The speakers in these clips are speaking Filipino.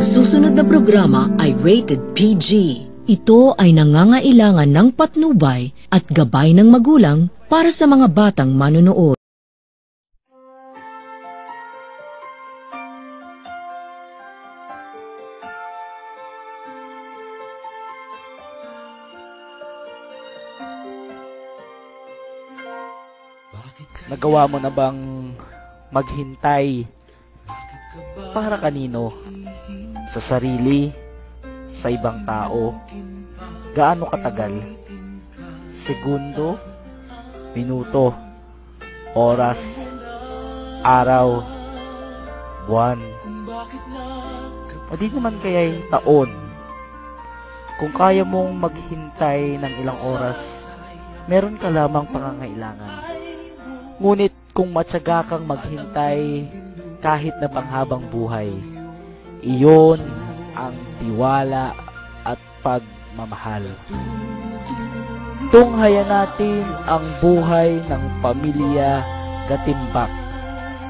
susunod na programa ay rated PG. Ito ay nangangailangan ng patnubay at gabay ng magulang para sa mga batang manonood. Nagawa mo na bang maghintay para kanino? Sa sarili? Sa ibang tao? Gaano katagal? Segundo? Minuto? Oras? Araw? Buwan? O di naman kaya'y taon? Kung kaya mong maghintay ng ilang oras, meron ka lamang pangangailangan. Ngunit kung matyaga kang maghintay kahit na panghabang buhay, iyon ang tiwala at pagmamahal. Tunghayan natin ang buhay ng pamilya Gatimbak.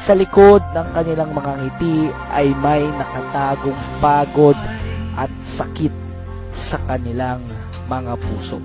Sa likod ng kanilang mga ngiti ay may nakatagong pagod at sakit sa kanilang mga puso.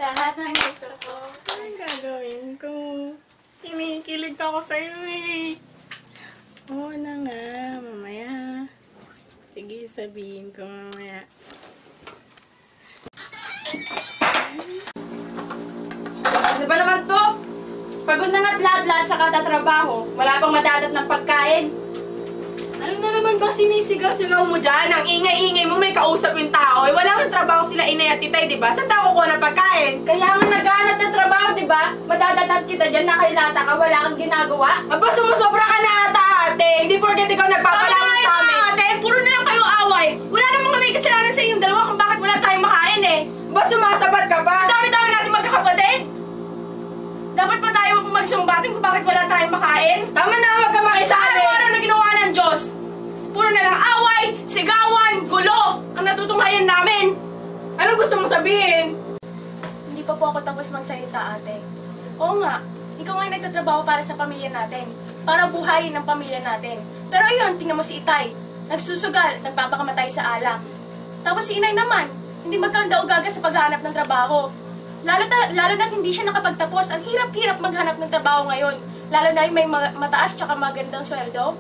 Lahat ng gusto ko. Ano gagawin ko? Kinikilig ako sa'yo eh. Oo na nga, mamaya. Sige, sabihin ko mamaya. Ano ba naman to? Pagod na nga't lahat-lahat sa katatrabaho. Wala pang madadat ng pagkain. Ano na naman ba sinisigaw-sigaw mo dyan? Ang ingay-ingay mo, may kausap yung tao. Eh, wala kang trabaho sila inay at titay, diba? Saan tao ko ng pagkain? Kaya nga naghahanap ng trabaho, di ba? Madadadat kita dyan, nakailata ka, wala kang ginagawa. Aba, sumusobra ka na ata, ate. Hindi porket ikaw nagpapalaman sa amin. Ate, puro na lang kayo away. Wala namang may kasalanan sa inyong dalawa kung bakit wala tayong makain eh. Ba't sumasabat ka ba? Sa dami-dami natin magkakapatid. Dapat pa tayo magsumbatin kung bakit wala tayong makain. Tama na, wag ka makisali. Araw-araw na ginawa ng Diyos. Puro na lang away, sigawan, gulo ang natutunghayan namin. Anong gusto mong sabihin? Hindi pa po ako tapos magsalita, ate. Oo nga, ikaw nga nagtatrabaho para sa pamilya natin. Para buhayin ng pamilya natin. Pero ayun, tingnan mo si Itay. Nagsusugal, nagpapakamatay sa alak. Tapos si Inay naman, hindi magkanda-ugaga sa paghahanap ng trabaho. Lalo na't hindi siya nakapagtapos. Ang hirap-hirap maghanap ng trabaho ngayon. Lalo na yung may mataas tsaka magandang sweldo.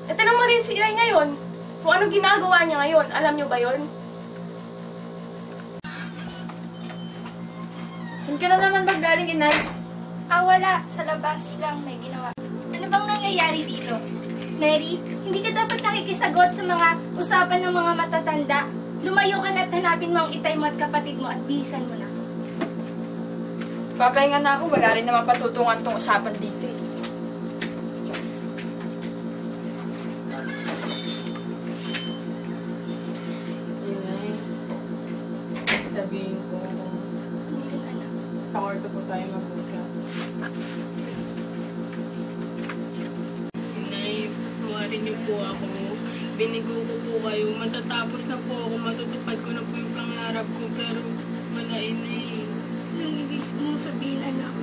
E tanong mo rin si Inay ngayon, kung anong ginagawa niya ngayon. Alam niyo ba yon? Saan ka na naman maggaling, Inay? Wala. Sa labas lang may ginawa. Ano bang nangyayari dito? Mary, hindi ka dapat nakikisagot sa mga usapan ng mga matatanda. Lumayo ka na at hanapin mo ang itay mo at kapatid mo at bihisan mo na. Papahinga na ako, wala rin naman patutungan tong usapan dito eh. Inay, sabihin ko, sa kwarto po tayo mag-usap. Inay, tuwarin niyo po ako. Binigo ko po kayo. Matatapos na po ako. Matutupad ko na po yung pangarap ko. Pero wala, Inay. Anong ibig mo sabihin, anak?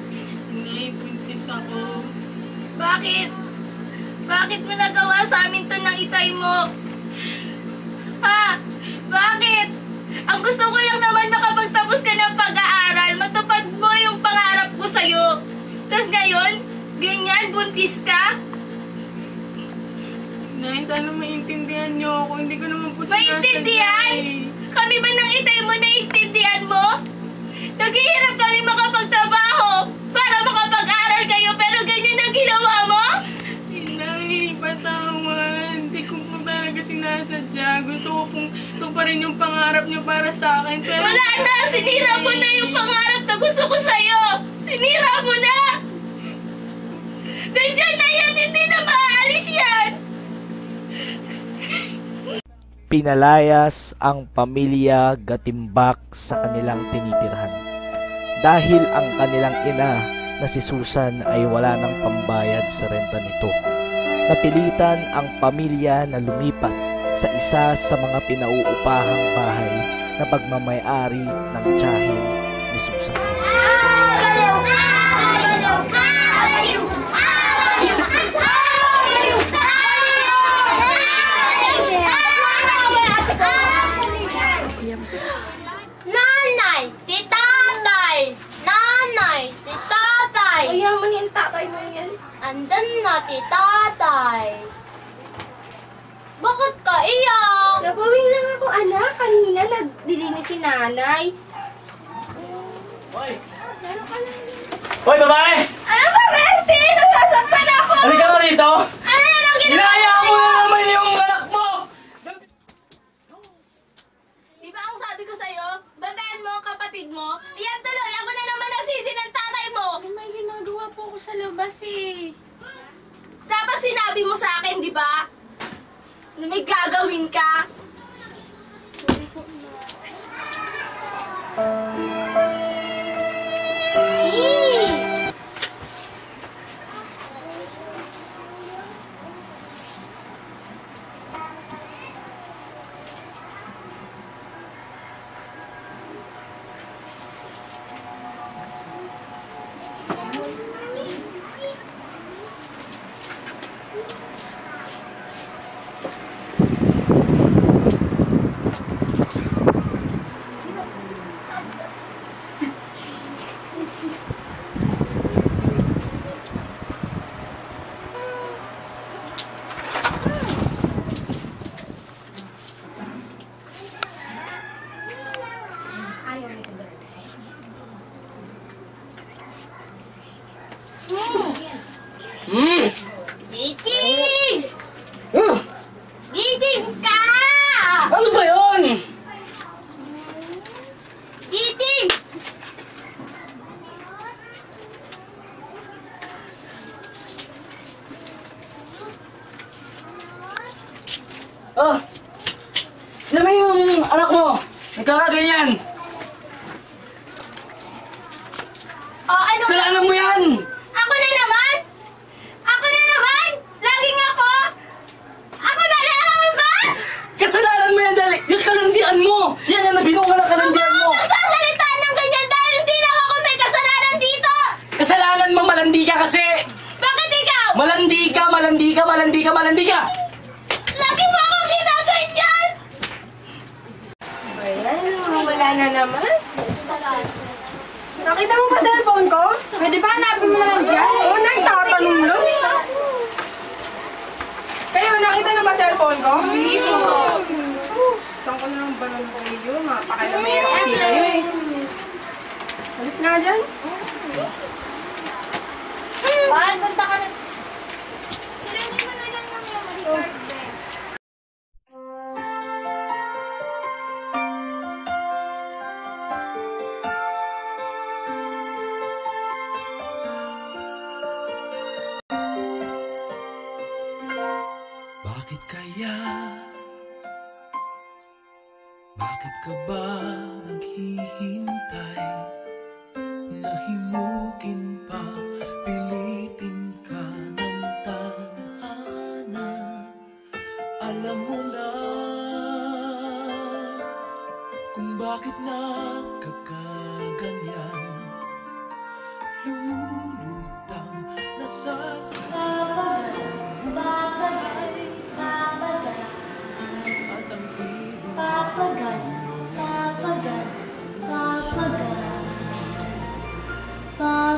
Inay, buntis ako. Bakit? Bakit mo nagawa sa amin to ng itay mo? Ha? Bakit? Ang gusto ko lang naman makapagtapos ka ng pag-aaral, matupad mo yung pangarap ko sa'yo. Tapos ngayon, ganyan, buntis ka? Inay, sana maintindihan niyo ako. Hindi ko naman po Maintindihan? Kami ba ng itay mo naiintindihan mo? Naghihirap kami makapagtrabaho para makapag-aral kayo, pero ganyan ang ginawa mo? Inay, patawan. Hindi ko po talaga sinasadya. Gusto ko pong tuparin yung pangarap niyo para sa akin. Pero... Wala na! Sinira mo na yung pangarap na gusto ko sa'yo! Sinira mo na! Nandiyan na yan! Hindi na maaalis yan! Pinalayas ang pamilya Gatimbak sa kanilang tinitirhan. Dahil ang kanilang ina na si Susan ay wala ng pambayad sa renta nito. Napilitan ang pamilya na lumipat sa isa sa mga pinauupahang bahay na pagmamay-ari ng tiyahin ni Susan. Nanay, si tatay! Nanay, si tatay! Ayaw mo yung tatay mo yan. Andan na si tatay! Bakit ka iyak? Nabawing lang ako, anak. Kanina nagdilinis si nanay. Hoy, babae! Ano ba, Bertie? Nasasaktan ako! Halika ka rito! Ano na lang Hinaya mo na naman yung anak mo! Di ba ang sabi ko sa'yo, bantayan mo ang kapatid mo? Yan tuloy, ako na naman nasisi ng tatay mo! May ginagawa po ako sa labas eh. Dapat sinabi mo sa akin, di ba? Na may gagawin ka. Eee! Giting! Giting ka! Ano ba yun? Giting! Oh! Yan ba yung anak mo? Nagkakaganyan! O ano? Kasalanan mo yan! Ako na naman? Ako na naman? Laging ako? Ako na naman ba? Kasalanan mo yan dahil yung kalandian mo! Yan ang nabinungan ng kalandian mo! Nagsasalita ng ganyan dahil hindi na ako may kasalanan dito! Kasalanan mo, malandi ka kasi! Bakit ikaw? Malandi ka, malandi ka, malandi ka, malandi ka! Lagi mo ako ginaganyan! Ayan, wala na naman. Nakita mo ba cellphone ko? Pwede ba hanapin mo na lang dyan? Oo, nagtatanong lang. Kayo, nakita na ba cellphone ko? Hindi po. Saan ko na lang ba ng video? Mapakalamero kasi kayo eh. Alis na dyan. Bakit punta ka na? Bakit kaya? Bakit ka ba naghihintay? Nahimukin pa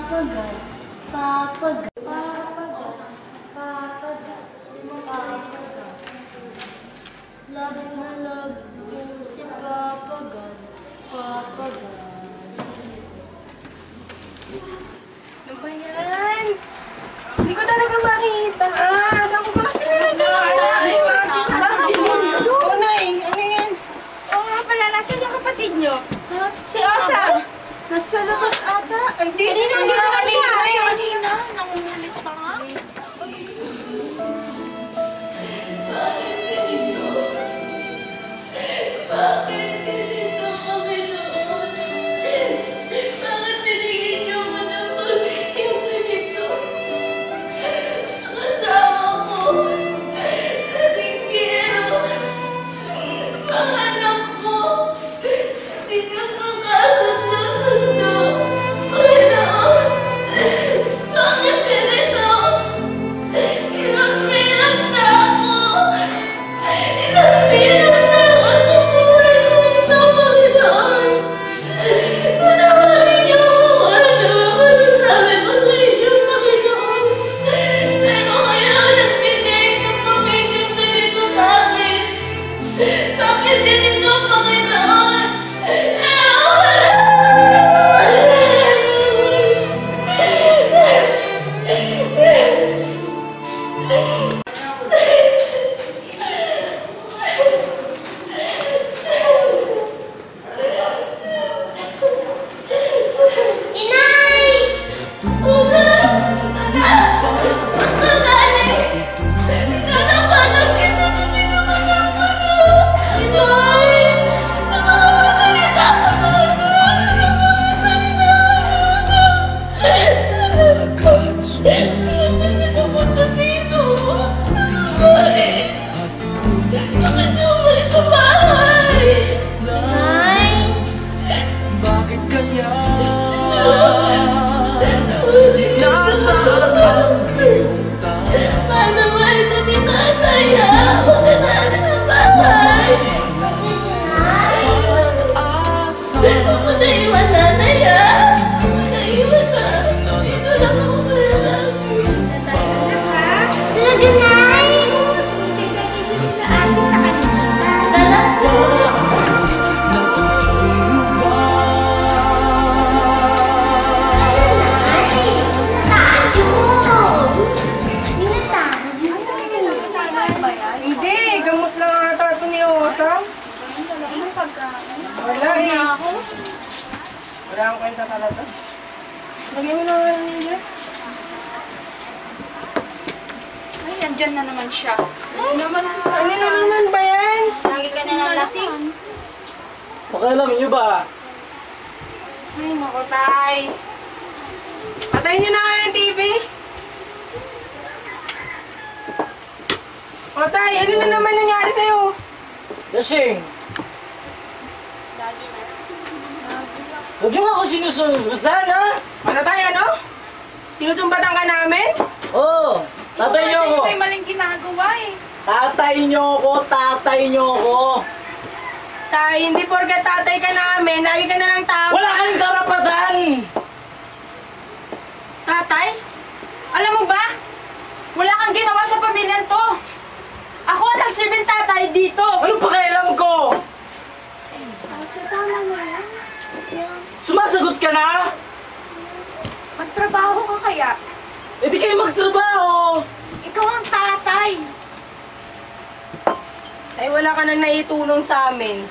Papagal, papagal, papagal, papagal, papagal. Love na love ko si Papagal, papagal. Ano ba yan? Hindi ko talaga makita. Ako ba kasi Unay, ano yan? Oo nga pala, nasan yung kapatid nyo? Si Osa. Nasa labas ata. Hindi Kanina, na kanina. kanina. Nangungulit pa nga. Bakit ganito kami noon? Bakit binigyan niyo ko ng yung ganito? Ang asawa ko, natinggero. Ang anak ko, hindi ka makasundo. Panginoon, bakit ganito? Hirap-hirap na ako. Hirap-hirap na ako sa buhay ko ito, Panginoon. Panawarin niyo ako ano masasabi ko sa inyo, Panginoon. Pero kaya nagbigay ng pamigay ganito sa akin. Bakit ganito, Panginoon? Inay! Agad sumusuko bakit ganyan? Nasaan ang iyong Paano ba ito ni Tataya? Pagkatapos sa bahay! asa? Ako na iwan Tataya! Naiwan ka! Dito lang ako kaya talaga, Nay! Oras natutulog ba? Hindi, gamot lang ata ito ni Osa. Wala eh. Wala akong kwenta talaga. Lagyan mo na nga nila. Ay, nandyan na naman siya. Ano na naman ba yan? Lagi ka na lang lasing. Pakialam niyo ba? Ay, naku, tay. Patayin niyo na nga yung TV. O, tay, ano na naman nangyari sa'yo? Lasing! Huwag niyo ako sinusundan, ha? Ano tayo, ano? Sinusumbatan ka namin? Oo! Tatay niyo ako! May maling ginagawa eh. Tatay niyo ako! Tatay niyo ako! Tay, hindi porket tatay ka namin, lagi ka na lang tama. Wala kang karapatan! Tatay? Alam mo ba? Wala kang ginawa sa pamilyang to. Ako ang nagsilbing tatay dito. Anong pakialam ko? Sumasagot ka na? Magtrabaho ka kaya? Eh di kayo magtrabaho! Ikaw ang tatay. Ay, wala ka nang naitulong sa amin.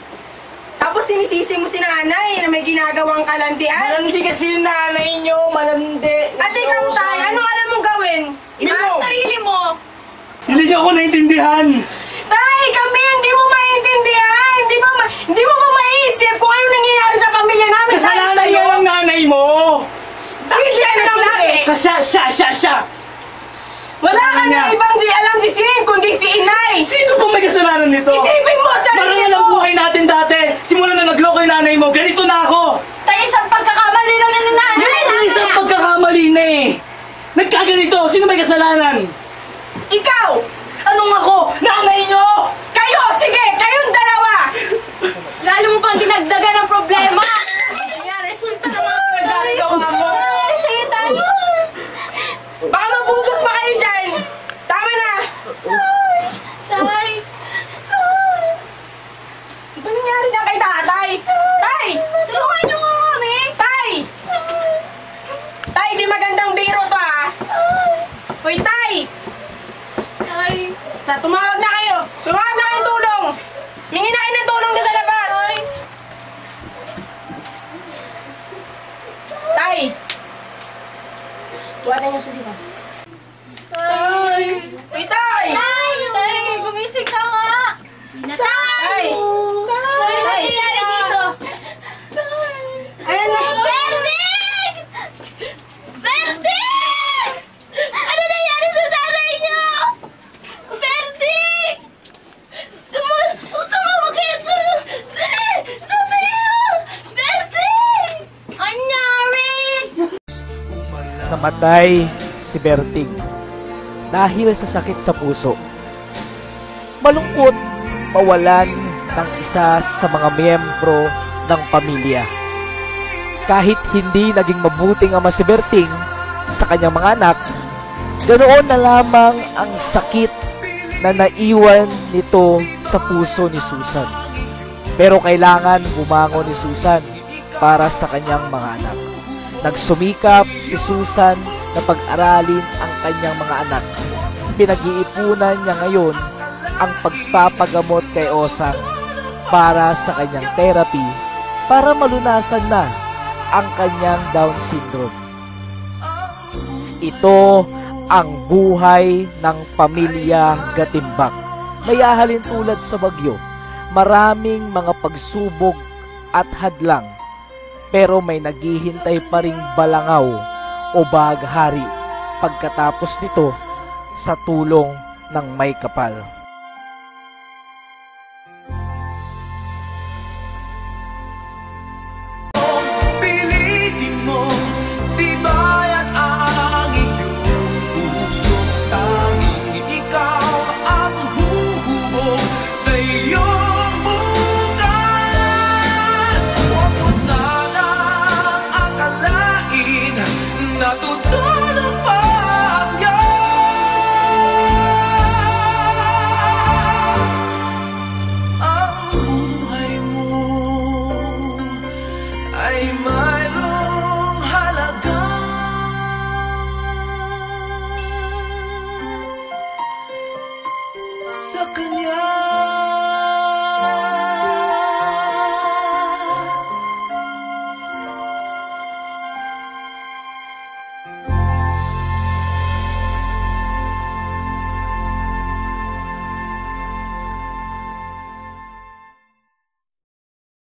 Tapos sinisisi mo si nanay na may ginagawang kalandian. Malandi kasi yung nanay niyo, malandi. At ikaw, tay, anong alam mong gawin? Mino! Ang sarili mo. Hindi niyo ako naintindihan! Tay, kami hindi mo maintindihan. Hindi mo ba maiisip kung ano nangyayari sa pamilya namin? Kasalanan niyo ang nanay mo! Sige, siya na sinabi. Siya! Wala ka na ibang di alam si Sin, kundi si Inay. Sino pong may kasalanan nito? Isipin mo, sarili Marangal ang mo. buhay natin dati! Simula na nagloko yung nanay mo, ganito na ako! Tayo isang pagkakamali lang na nanay. Isang pagkakamali na eh! Nagkaganito! Sino may kasalanan? Ikaw! Anong ako? Nanay niyo! Kayo! Sige! Kayong dalawa! Lalo mo pang dinagdagan ng problema. Kaya resulta ng mga pinagdagawa mo. Sa'yo tayo. Buhatin niyo siya dito. Tay! Uy, Tay! Tay! Gumising ka nga! Tay! Tay! Ano nangyayari dito? Ayan na. Berting! Berting! Ano nangyari sa tatay niyo? Berting! Tumawag kayo! Dali! Tatay niyo! Berting! Anyari! Namatay si Berting dahil sa sakit sa puso. Malungkot mawalan ng isa sa mga miyembro ng pamilya. Kahit hindi naging mabuting ama si Berting sa kanyang mga anak, ganoon na lamang ang sakit na naiwan nito sa puso ni Susan. Pero kailangan bumangon ni Susan para sa kanyang mga anak. Nagsumikap si Susan na pag-aralin ang kanyang mga anak. Pinag-iipunan niya ngayon ang pagpapagamot kay Osang para sa kanyang therapy para malunasan na ang kanyang Down syndrome. Ito ang buhay ng pamilya Gatimbak. May ahalin tulad sa bagyo, maraming mga pagsubok at hadlang, pero may naghihintay pa ring balangaw o baghari pagkatapos nito sa tulong ng may kapal. Pilitin mo, di bayan ang iyong puso. Tanging ikaw ang huhubog sa iyong bukas. Huwag mo sanang akalain na tutulong pa ang Diyos. Ang buhay mo ay mayroong halaga. Sa Kanya